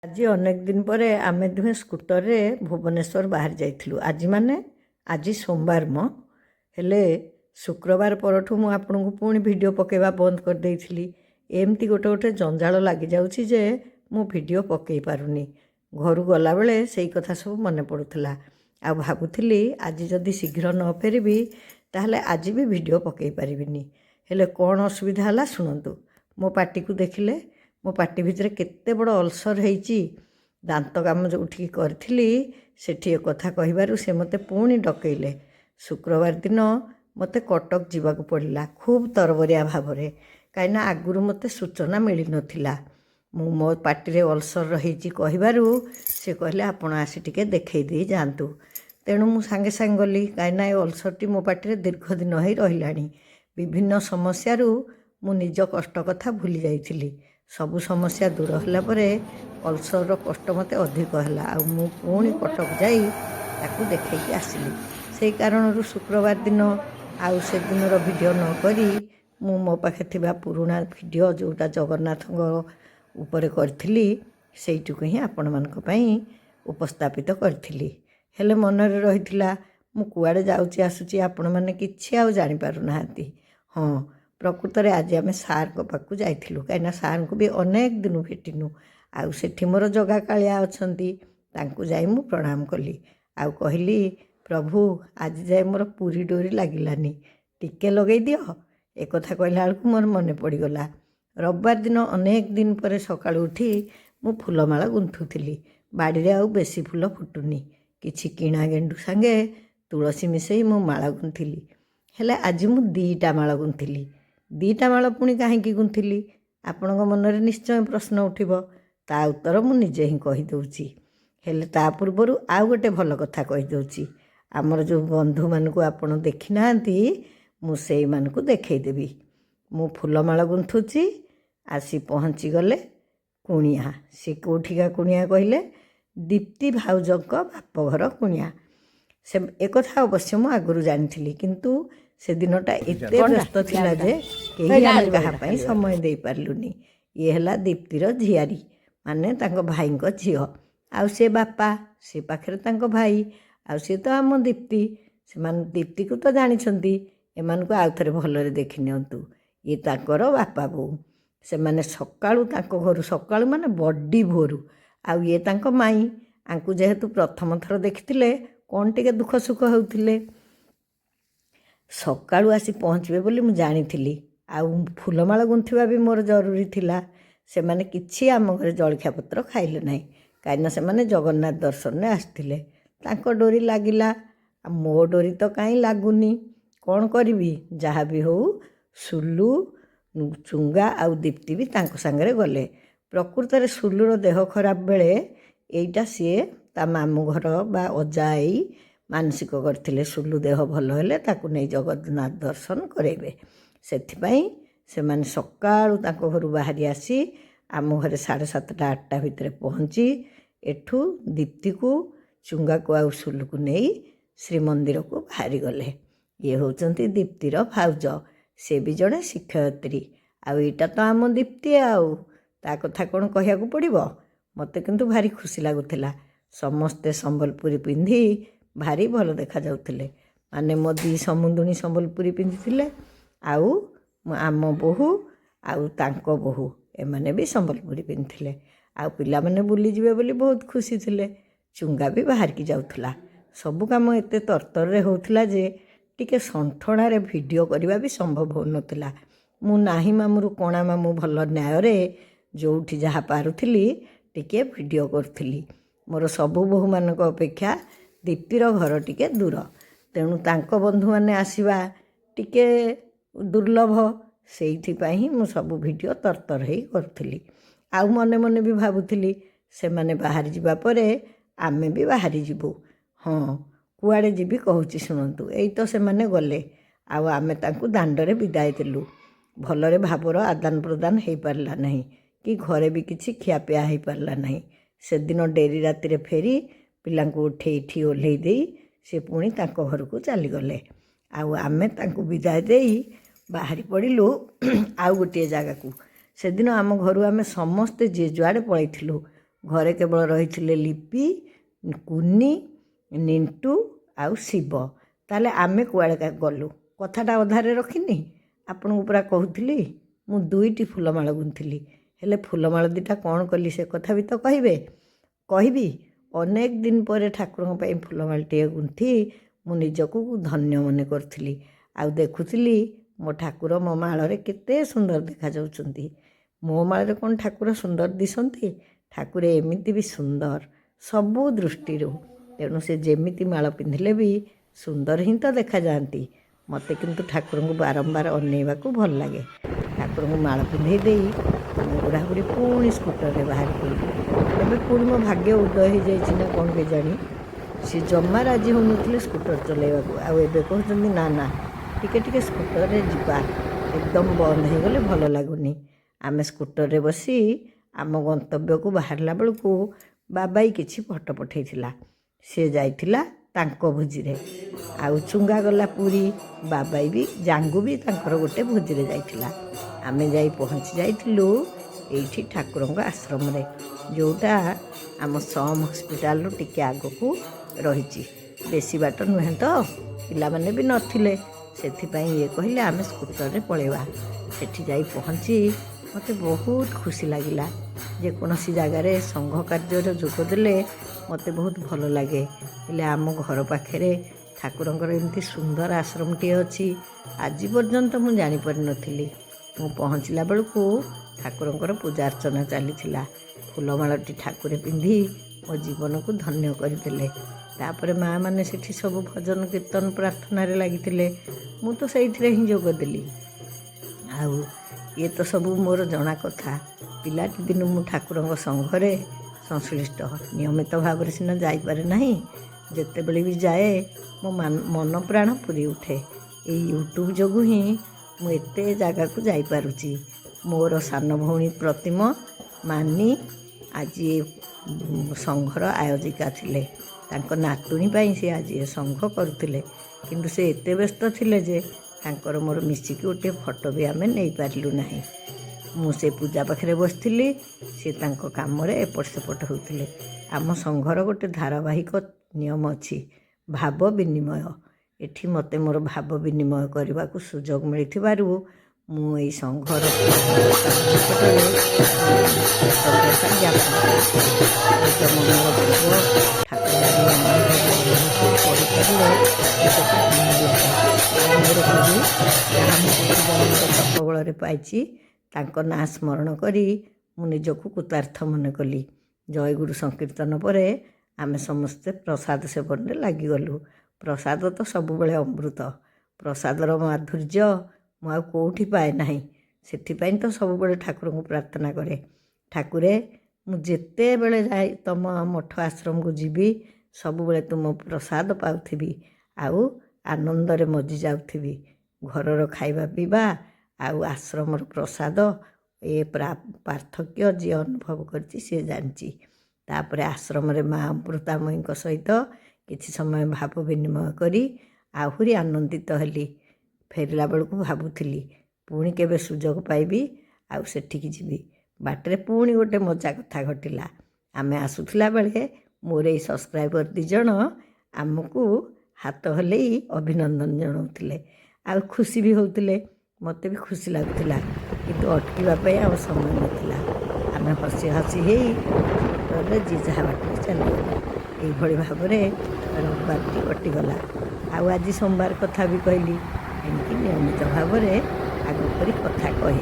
ଆଜି ଅନେକ ଦିନ ପରେ ଆମେ ଦୁହେଁ ସ୍କୁଟରରେ ଭୁବନେଶ୍ୱର ବାହାରି ଯାଇଥିଲୁ। ଆଜି ସୋମବାର ହେଲେ ଶୁକ୍ରବାର ପରଠୁ ମୁଁ ଆପଣଙ୍କୁ ପୁଣି ଭିଡ଼ିଓ ପକାଇବା ବନ୍ଦ କରିଦେଇଥିଲି। ଏମିତି ଗୋଟେ ଜଞ୍ଜାଳ ଲାଗିଯାଉଛି ଯେ ମୁଁ ଭିଡ଼ିଓ ପକାଇ ପାରୁନି। ଘରୁ ଗଲାବେଳେ ସେଇ କଥା ସବୁ ମନେ ପଡ଼ୁଥିଲା। ଆଉ ଭାବୁଥିଲି ଆଜି ଯଦି ଶୀଘ୍ର ନ ଫେରିବି ତାହେଲେ ଆଜି ବି ଭିଡ଼ିଓ ପକାଇ ପାରିବିନି। ହେଲେ କ'ଣ ଅସୁବିଧା ହେଲା ଶୁଣନ୍ତୁ। ମୋ ପାଟିକୁ ଦେଖିଲେ, ମୋ ପାଟି ଭିତରେ କେତେ ବଡ଼ ଅଲସର ହେଇଛି। ଦାନ୍ତ କାମ ଯେଉଁଠିକି କରିଥିଲି ସେଠି କଥା କହିବାରୁ ସେ ମୋତେ ପୁଣି ଡକେଇଲେ। ଶୁକ୍ରବାର ଦିନ ମୋତେ କଟକ ଯିବାକୁ ପଡ଼ିଲା ଖୁବ୍ ତରବରିଆ ଭାବରେ, କାହିଁକିନା ଆଗରୁ ମୋତେ ସୂଚନା ମିଳିନଥିଲା। ମୁଁ ମୋ ପାଟିରେ ଅଲସର ହେଇଛି କହିବାରୁ ସେ କହିଲେ ଆପଣ ଆସି ଟିକେ ଦେଖେଇ ଦେଇ ଯାଆନ୍ତୁ। ତେଣୁ ମୁଁ ସାଙ୍ଗେ ସାଙ୍ଗେ ଗଲି, କାହିଁକିନା ଏ ଅଲସରଟି ମୋ ପାଟିରେ ଦୀର୍ଘ ଦିନ ହେଇ ରହିଲାଣି। ବିଭିନ୍ନ ସମସ୍ୟାରୁ ମୁଁ ନିଜ କଷ୍ଟ କଥା ଭୁଲି ଯାଇଥିଲି। ସବୁ ସମସ୍ୟା ଦୂର ହେଲା ପରେ ଅଲସରର କଷ୍ଟ ମୋତେ ଅଧିକ ହେଲା। ଆଉ ମୁଁ ପୁଣି କଟକ ଯାଇ ତାକୁ ଦେଖେଇକି ଆସିଲି। ସେଇ କାରଣରୁ ଶୁକ୍ରବାର ଦିନ ଆଉ ସେଦିନର ଭିଡ଼ିଓ ନ କରି ମୁଁ ମୋ ପାଖେ ଥିବା ପୁରୁଣା ଭିଡ଼ିଓ ଯେଉଁଟା ଜଗନ୍ନାଥଙ୍କ ଉପରେ କରିଥିଲି ସେଇଟିକୁ ହିଁ ଆପଣମାନଙ୍କ ପାଇଁ ଉପସ୍ଥାପିତ କରିଥିଲି। ହେଲେ ମନରେ ରହିଥିଲା ମୁଁ କୁଆଡ଼େ ଯାଉଛି ଆସୁଛି ଆପଣମାନେ କିଛି ଆଉ ଜାଣିପାରୁନାହାନ୍ତି। ପ୍ରକୃତରେ ଆଜି ଆମେ ସାର୍ଙ୍କ ପାଖକୁ ଯାଇଥିଲୁ, କାହିଁକିନା ସାର୍ଙ୍କୁ ବି ଅନେକ ଦିନ ଭେଟିନୁ। ଆଉ ସେଠି ମୋର ଜଗା କାଳିଆ ଅଛନ୍ତି, ତାଙ୍କୁ ଯାଇ ମୁଁ ପ୍ରଣାମ କଲି। ଆଉ କହିଲି ପ୍ରଭୁ ଆଜି ଯାଏ ମୋର ପୁରୀ ଡୋରି ଲାଗିଲାନି, ଟିକେ ଲଗେଇ ଦିଅ। ଏକଥା କହିଲା ବେଳକୁ ମୋର ମନେ ପଡ଼ିଗଲା ରବିବାର ଦିନ ଅନେକ ଦିନ ପରେ ସକାଳୁ ଉଠି ମୁଁ ଫୁଲମାଳ ଗୁନ୍ଥୁଥିଲି। ବାଡ଼ିରେ ଆଉ ବେଶୀ ଫୁଲ ଫୁଟୁନି, କିଛି କିଣା ଗେଣ୍ଡୁ ସାଙ୍ଗେ ତୁଳସୀ ମିଶାଇ ମୁଁ ମାଳ ଗୁନ୍ଥିଲି। ହେଲେ ଆଜି ମୁଁ 2ଟା ମାଳ ଗୁନ୍ଥିଲି। 2ଟା ମାଳ ପୁଣି କାହିଁକି ଗୁନ୍ଥିଲି ଆପଣଙ୍କ ମନରେ ନିଶ୍ଚୟ ପ୍ରଶ୍ନ ଉଠିବ। ତା ଉତ୍ତର ମୁଁ ନିଜେ ହିଁ କହିଦେଉଛି। ହେଲେ ତା ପୂର୍ବରୁ ଆଉ ଗୋଟେ ଭଲ କଥା କହିଦେଉଛି। ଆମର ଯେଉଁ ବନ୍ଧୁମାନଙ୍କୁ ଆପଣ ଦେଖିନାହାନ୍ତି ମୁଁ ସେଇମାନଙ୍କୁ ଦେଖେଇଦେବି। ମୁଁ ଫୁଲମାଳ ଗୁନ୍ଥୁଛି, ଆସି ପହଞ୍ଚିଗଲେ କୁଣିଆ। ସେ କେଉଁଠିକା କୁଣିଆ କହିଲେ? ଦୀପ୍ତି ଭାଉଜଙ୍କ ବାପଘର କୁଣିଆ। ଏକଥା ଅବଶ୍ୟ ମୁଁ ଆଗରୁ ଜାଣିଥିଲି, କିନ୍ତୁ ସେଦିନଟା ଏତେ ବ୍ୟସ୍ତ ଥିଲା ଯେ କେହି ଆମେ କାହା ପାଇଁ ସମୟ ଦେଇପାରିଲୁନି। ଇଏ ହେଲା ଦୀପ୍ତିର ଝିଆରୀ, ମାନେ ତାଙ୍କ ଭାଇଙ୍କ ଝିଅ। ଆଉ ସେ ବାପା, ସେ ପାଖରେ ତାଙ୍କ ଭାଇ, ଆଉ ସିଏ ତ ଆମ ଦୀପ୍ତି। ସେମାନେ ଦୀପ୍ତିକୁ ତ ଜାଣିଛନ୍ତି, ଏମାନଙ୍କୁ ଆଉଥରେ ଭଲରେ ଦେଖିନିଅନ୍ତୁ। ଇଏ ତାଙ୍କର ବାପା ବୋଉ। ସେମାନେ ସକାଳୁ ତାଙ୍କ ଘରୁ, ସକାଳୁ ମାନେ ବଡ଼ି ଭୋରୁ। ଆଉ ଇଏ ତାଙ୍କ ମାଇଁ। ଆଙ୍କୁ ଯେହେତୁ ପ୍ରଥମ ଥର ଦେଖିଥିଲେ କ'ଣ ଟିକେ ଦୁଃଖ ସୁଖ ହେଉଥିଲେ। ସକାଳୁ ଆସି ପହଞ୍ଚିବେ ବୋଲି ମୁଁ ଜାଣିଥିଲି। ଆଉ ଫୁଲମାଳ ଗୁନ୍ଥିବା ବି ମୋର ଜରୁରୀ ଥିଲା। ସେମାନେ କିଛି ଆମ ଘରେ ଜଳଖିଆ ପତ୍ର ଖାଇଲେ ନାହିଁ, କାହିଁକିନା ସେମାନେ ଜଗନ୍ନାଥ ଦର୍ଶନରେ ଆସିଥିଲେ। ତାଙ୍କ ଡୋରି ଲାଗିଲା, ଆଉ ମୋ ଡୋରି ତ କାହିଁ ଲାଗୁନି। କ'ଣ କରିବି? ଯାହା ବି ହେଉ ସୁଲୁ, ଚୁଙ୍ଗା ଆଉ ଦୀପ୍ତି ବି ତାଙ୍କ ସାଙ୍ଗରେ ଗଲେ। ପ୍ରକୃତରେ ସୁଲୁର ଦେହ ଖରାପ ବେଳେ ଏଇଟା ସିଏ ତା ମାମୁଁ ଘର ବା ଅଜା ଆଈ ମାନସିକ କରିଥିଲେ ସୁଲୁ ଦେହ ଭଲ ହେଲେ ତାକୁ ନେଇ ଜଗନ୍ନାଥ ଦର୍ଶନ କରାଇବେ। ସେଥିପାଇଁ ସେମାନେ ସକାଳୁ ତାଙ୍କ ଘରୁ ବାହାରି ଆସି ଆମ ଘରେ 7:30 8ଟା ଭିତରେ ପହଞ୍ଚି ଏଠୁ ଦୀପ୍ତିକୁ, ଚୁଙ୍ଗାକୁ ଆଉ ସୁଲୁକୁ ନେଇ ଶ୍ରୀମନ୍ଦିରକୁ ବାହାରିଗଲେ। ଇଏ ହେଉଛନ୍ତି ଦୀପ୍ତିର ଭାଉଜ, ସେ ବି ଜଣେ ଶିକ୍ଷୟିତ୍ରୀ। ଆଉ ଏଇଟା ତ ଆମ ଦୀପ୍ତି, ଆଉ ତା କଥା କ'ଣ କହିବାକୁ ପଡ଼ିବ। ମୋତେ କିନ୍ତୁ ଭାରି ଖୁସି ଲାଗୁଥିଲା। ସମସ୍ତେ ସମ୍ବଲପୁରୀ ପିନ୍ଧି ଭାରି ଭଲ ଦେଖାଯାଉଥିଲେ। ମାନେ ମୋ 2 ସମୁଦୁଣୀ ସମ୍ବଲପୁରୀ ପିନ୍ଧିଥିଲେ, ଆଉ ଆମ ବୋହୂ ଆଉ ତାଙ୍କ ବୋହୂ ଏମାନେ ବି ସମ୍ବଲପୁରୀ ପିନ୍ଧିଥିଲେ। ଆଉ ପିଲାମାନେ ବୁଲିଯିବେ ବୋଲି ବହୁତ ଖୁସି ଥିଲେ। ଚୁଙ୍ଗା ବି ବାହାରିକି ଯାଉଥିଲା। ସବୁ କାମ ଏତେ ତରତରରେ ହେଉଥିଲା ଯେ ଟିକେ ସଣ୍ଠଣାରେ ଭିଡ଼ିଓ କରିବା ବି ସମ୍ଭବ ହେଉନଥିଲା। ମୁଁ ନାହିଁ ମାମୁଁରୁ କଣା ମାମୁଁ ଭଲ ନ୍ୟାୟରେ ଯେଉଁଠି ଯାହା ପାରୁଥିଲି ଟିକେ ଭିଡ଼ିଓ କରୁଥିଲି। ମୋର ସବୁ ବୋହୂମାନଙ୍କ ଅପେକ୍ଷା ଦୀପ୍ତିର ଘର ଟିକେ ଦୂର, ତେଣୁ ତାଙ୍କ ବନ୍ଧୁମାନେ ଆସିବା ଟିକେ ଦୁର୍ଲଭ। ସେଇଥିପାଇଁ ହିଁ ମୁଁ ସବୁ ଭିଡ଼ିଓ ତରତର ହେଇ କରୁଥିଲି। ଆଉ ମନେ ମନେ ବି ଭାବୁଥିଲି ସେମାନେ ବାହାରି ଯିବା ପରେ ଆମେ ବି ବାହାରି ଯିବୁ। କୁଆଡ଼େ ଯିବି କହୁଛି ଶୁଣନ୍ତୁ। ଏଇ ତ ସେମାନେ ଗଲେ, ଆଉ ଆମେ ତାଙ୍କୁ ଦାଣ୍ଡରେ ବିଦାୟ ଦେଲୁ। ଭଲରେ ଭାବର ଆଦାନ ପ୍ରଦାନ ହେଇପାରିଲା ନାହିଁ, କି ଘରେ ବି କିଛି ଖିଆପିଆ ହେଇପାରିଲା ନାହିଁ। ସେଦିନ ଡେରି ରାତିରେ ଫେରି ପିଲାଙ୍କୁ ଉଠେଇଠି ଓହ୍ଲେଇ ଦେଇ ସେ ପୁଣି ତାଙ୍କ ଘରକୁ ଚାଲିଗଲେ। ଆଉ ଆମେ ତାଙ୍କୁ ବିଦାୟ ଦେଇ ବାହାରି ପଡ଼ିଲୁ ଆଉ ଗୋଟିଏ ଜାଗାକୁ। ସେଦିନ ଆମ ଘରୁ ଆମେ ସମସ୍ତେ ଯିଏ ଯୁଆଡ଼େ ପଳେଇଥିଲୁ। ଘରେ କେବଳ ରହିଥିଲେ ଲିପି, କୁନି, ନିଣ୍ଟୁ ଆଉ ଶିବ। ତାହେଲେ ଆମେ କୁଆଡ଼େ ଗଲୁ? କଥାଟା ଅଧାରେ ରଖିନି। ଆପଣଙ୍କୁ ପୁରା କହୁଥିଲି ମୁଁ 2ଟି ଫୁଲମାଳ ଗୁନ୍ଥିଲି। ହେଲେ ଫୁଲମାଳ ଦୁଇଟା କ'ଣ କଲି ସେ କଥା ବି ତ କହିବି। ଅନେକ ଦିନ ପରେ ଠାକୁରଙ୍କ ପାଇଁ ଫୁଲମାଳଟିଏ ଗୁନ୍ଥି ମୁଁ ନିଜକୁ ଧନ୍ୟ ମନେ କରୁଥିଲି। ଆଉ ଦେଖୁଥିଲି ମୋ ଠାକୁର ମୋ ମାଳରେ କେତେ ସୁନ୍ଦର ଦେଖାଯାଉଛନ୍ତି। ମୋ ମାଳରେ କ'ଣ ଠାକୁର ସୁନ୍ଦର ଦିଶନ୍ତି? ଠାକୁର ଏମିତି ବି ସୁନ୍ଦର ସବୁ ଦୃଷ୍ଟିରୁ। ତେଣୁ ସେ ଯେମିତି ମାଳ ପିନ୍ଧିଲେ ବି ସୁନ୍ଦର ହିଁ ତ ଦେଖାଯାଆନ୍ତି। ମୋତେ କିନ୍ତୁ ଠାକୁରଙ୍କୁ ବାରମ୍ବାର ଅନେଇବାକୁ ଭଲ ଲାଗେ। ଠାକୁରଙ୍କୁ ମାଳ ପିନ୍ଧେଇ ଦେଇ ଆମେ ବୁଢ଼ାବୁଢ଼ୀ ପୁଣି ସ୍କୁଟରରେ ବାହାରି ପଡ଼ିଲୁ। ଏବେ ପୁଣି ମୋ ଭାଗ୍ୟ ଉଦୟ ହେଇଯାଇଛି ନା କ'ଣ କେଜାଣି। ସେ ଜମା ରାଜି ହେଉନଥିଲେ ସ୍କୁଟର ଚଲାଇବାକୁ। ଆଉ ଏବେ କହୁଛନ୍ତି ନା ଟିକେ ସ୍କୁଟରରେ ଯିବା, ଏକଦମ ବନ୍ଦ ହେଇଗଲେ ଭଲ ଲାଗୁନି। ଆମେ ସ୍କୁଟରରେ ବସି ଆମ ଗନ୍ତବ୍ୟକୁ ବାହାରିଲା ବେଳକୁ ବାବାଇ କିଛି ଫଟୋ ପଠାଇଥିଲା। ସେ ଯାଇଥିଲା ତାଙ୍କ ଭୋଜିରେ। ଆଉ ଚୁଙ୍ଗା ଗଲା ପୁରୀ। ବାବାଇ ବି ଜାଙ୍ଗୁ ବି ତାଙ୍କର ଗୋଟେ ଭୋଜିରେ ଯାଇଥିଲା। ଆମେ ଯାଇ ପହଞ୍ଚି ଯାଇଥିଲୁ ଏଇଠି ଠାକୁରଙ୍କ ଆଶ୍ରମରେ, ଯେଉଁଟା ଆମ ସମ୍ ହସ୍ପିଟାଲରୁ ଟିକେ ଆଗକୁ ରହିଛି। ବେଶୀ ବାଟ ନୁହେଁ ତ, ପିଲାମାନେ ବି ନଥିଲେ, ସେଥିପାଇଁ ଇଏ କହିଲେ ଆମେ ସ୍କୁଟରରେ ପଳେଇବା। ସେଠି ଯାଇ ପହଞ୍ଚି ମୋତେ ବହୁତ ଖୁସି ଲାଗିଲା। ଯେକୌଣସି ଜାଗାରେ ସଂଘ କାର୍ଯ୍ୟରେ ଯୋଗ ଦେଲେ ମୋତେ ବହୁତ ଭଲ ଲାଗେ। ହେଲେ ଆମ ଘର ପାଖରେ ଠାକୁରଙ୍କର ଏମିତି ସୁନ୍ଦର ଆଶ୍ରମଟିଏ ଅଛି, ଆଜି ପର୍ଯ୍ୟନ୍ତ ମୁଁ ଜାଣିପାରିନଥିଲି। ମୁଁ ପହଞ୍ଚିଲା ବେଳକୁ ଠାକୁରଙ୍କର ପୂଜା ଅର୍ଚ୍ଚନା ଚାଲିଥିଲା। ଫୁଲମାଳଟି ଠାକୁରେ ପିନ୍ଧି ମୋ ଜୀବନକୁ ଧନ୍ୟ କରିଦେଲେ। ତାପରେ ମାଆ ମାନେ ସେଠି ସବୁ ଭଜନ କୀର୍ତ୍ତନ ପ୍ରାର୍ଥନାରେ ଲାଗିଥିଲେ। ମୁଁ ତ ସେଇଥିରେ ହିଁ ଯୋଗ ଦେଲି। ଆଉ ଇଏ ତ ସବୁ ମୋର ଜଣା କଥା। ପିଲାଟି ଦିନୁ ମୁଁ ଠାକୁରଙ୍କ ସଂଘରେ ସଂଶ୍ଳିଷ୍ଟ। ନିୟମିତ ଭାବରେ ସିନା ଯାଇପାରେ ନାହିଁ, ଯେତେବେଳେ ବି ଯାଏ ମୋ ମନ ପ୍ରାଣ ପୁରି ଉଠେ। ଏଇ ୟୁଟ୍ୟୁବ୍ ଯୋଗୁଁ ହିଁ ମୁଁ ଏତେ ଜାଗାକୁ ଯାଇପାରୁଛି। ମୋର ସାନ ଭଉଣୀ ପ୍ରତିମ ମାନି ଆଜି ସଂଘର ଆୟୋଜିକା ଥିଲେ। ତାଙ୍କ ନାତୁଣୀ ପାଇଁ ସେ ଆଜି ଏ ସଂଘ କରୁଥିଲେ, କିନ୍ତୁ ସେ ଏତେ ବ୍ୟସ୍ତ ଥିଲେ ଯେ ତାଙ୍କର ମୋର ମିଶିକି ଗୋଟିଏ ଫଟୋ ବି ଆମେ ନେଇପାରିଲୁ ନାହିଁ। ମୁଁ ସେ ପୂଜା ପାଖରେ ବସିଥିଲି, ସେ ତାଙ୍କ କାମରେ ଏପଟ ସେପଟ ହେଉଥିଲେ। ଆମ ସଂଘର ଗୋଟେ ଧାରାବାହିକ ନିୟମ ଅଛି, ଭାବ ବିନିମୟ। ଏଠି ମୋତେ ମୋର ଭାବ ବିନିମୟ କରିବାକୁ ସୁଯୋଗ ମିଳିଥିବାରୁ ମୁଁ ଏଇ ସଂଘର ନିକଟରେ କୃତଜ୍ଞତା ଜ୍ଞାପନ କରୁଛି। ଛୋଟବେଳରେ ପାଇଛି ତାଙ୍କ ନାଁ ସ୍ମରଣ କରି ମୁଁ ନିଜକୁ କୃତାର୍ଥ ମନେ କଲି। ଜୟଗୁରୁ ସଂକୀର୍ତ୍ତନ ପରେ ଆମେ ସମସ୍ତେ ପ୍ରସାଦ ସେବନରେ ଲାଗିଗଲୁ। ପ୍ରସାଦ ତ ସବୁବେଳେ ଅମୃତ। ପ୍ରସାଦର ମାଧୁର୍ଯ୍ୟ ମୁଁ ଆଉ କେଉଁଠି ପାଏ ନାହିଁ। ସେଥିପାଇଁ ତ ସବୁବେଳେ ଠାକୁରଙ୍କୁ ପ୍ରାର୍ଥନା କରେ, ଠାକୁରେ ମୁଁ ଯେତେବେଳେ ଯାଇ ତମ ମଠ ଆଶ୍ରମକୁ ଯିବି ସବୁବେଳେ ତୁମ ପ୍ରସାଦ ପାଉଥିବି, ଆଉ ଆନନ୍ଦରେ ମଜି ଯାଉଥିବି। ଘରର ଖାଇବା ପିଇବା ଆଉ ଆଶ୍ରମର ପ୍ରସାଦ, ଏ ପାର୍ଥକ୍ୟ ଯିଏ ଅନୁଭବ କରିଛି ସିଏ ଜାଣିଛି। ତାପରେ ଆଶ୍ରମରେ ମା ଅମୃତାମୟୀଙ୍କ ସହିତ କିଛି ସମୟ ଭାବ ବିନିମୟ କରି ଆହୁରି ଆନନ୍ଦିତ ହେଲି। ଫେରିଲା ବେଳକୁ ଭାବୁଥିଲି ପୁଣି କେବେ ସୁଯୋଗ ପାଇବି ଆଉ ସେଠିକି ଯିବି। ବାଟରେ ପୁଣି ଗୋଟେ ମଜା କଥା ଘଟିଲା। ଆମେ ଆସୁଥିଲା ବେଳେ ମୋର ଏଇ ସବସ୍କ୍ରାଇବର 2 ଜଣ ଆମକୁ ହାତ ହଲେଇ ଅଭିନନ୍ଦନ ଜଣାଉଥିଲେ, ଆଉ ଖୁସି ବି ହେଉଥିଲେ। ମୋତେ ବି ଖୁସି ଲାଗୁଥିଲା, କିନ୍ତୁ ଅଟକିବା ପାଇଁ ଆଉ ସମୟ ନଥିଲା। ଆମେ ହସି ହେଇ ସ୍କୁଟରରେ ଯିଏ ଯାହା ବାଟରେ ଚାଲିଗଲୁ। ଏଇଭଳି ଭାବରେ ରବିବାରଟି କଟିଗଲା। ଆଉ ଆଜି ସୋମବାର କଥା ବି କହିଲି। ଏମିତି ନିୟମିତ ଭାବରେ ଆଗ ପରି କଥା କହି